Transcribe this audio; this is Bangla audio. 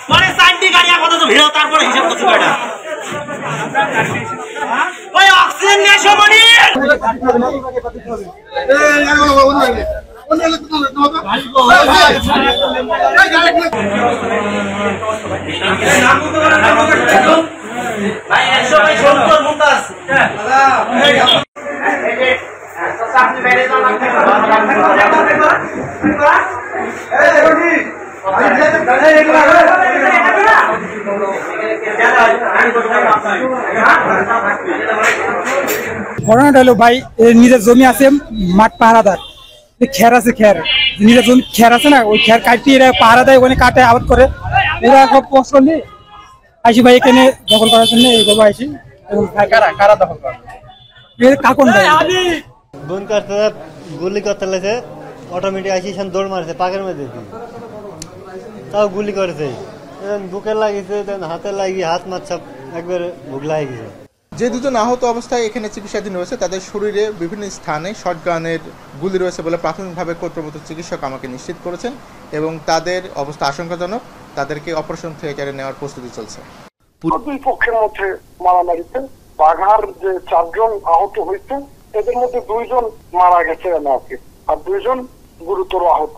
পরে চারটি গাড়ি আপাতত ভিড়, তারপরে হিসাব করছি বেটা। ওই অক্সিজেন নিয়ে এসো মনি। ভাই এসো ভাই, সত্তর মুমতাজ আপনি বাইরে যান। ঘটনাটা হলো ভাই, নিজের জমি আছে, মাঠ পাহারাদার, খের আছে, খের নিজের জমি খের আছে না, ওই খের কাটিয়ে এরা পাহারা দেয়, ওখানে কাটে আবাদ করে। এরা সব কষ্ট নিয়ে আইসি ভাই এখানে দখল করার জন্য এইভাবে আইসি। কারা দখল করে? কাকন ভাই বোন করতে গুলি করতে লাগছে, অটোমেটিক আইসি দৌড় মারছে পাকের মধ্যে, তাও গুলি করেছে, বুকে লাগিয়েছে, হাতে লাগিয়ে হাত মাছ সব একবারে বুক লাগিয়ে গেছে। যে দুজন আহত অবস্থায় এখানে চিকিৎসাধীন রয়েছে তাদের শরীরে বিভিন্ন স্থানে শটগানের গুলি রয়েছে বলে প্রাথমিকভাবে কর্তব্যরত চিকিৎসক আমাকে নিশ্চিত করেছেন এবং তাদের অবস্থা আশঙ্কাজনক। তাদেরকে অপারেশন থিয়েটারে নেওয়ার প্রস্তুতি চলছে। দুই পক্ষের মধ্যে মারামারিতে বাঘার যে 4 জন আহত হয়েছে, এদের মধ্যে 2 জন মারা গেছে আর 2 জন গুরুতর আহত।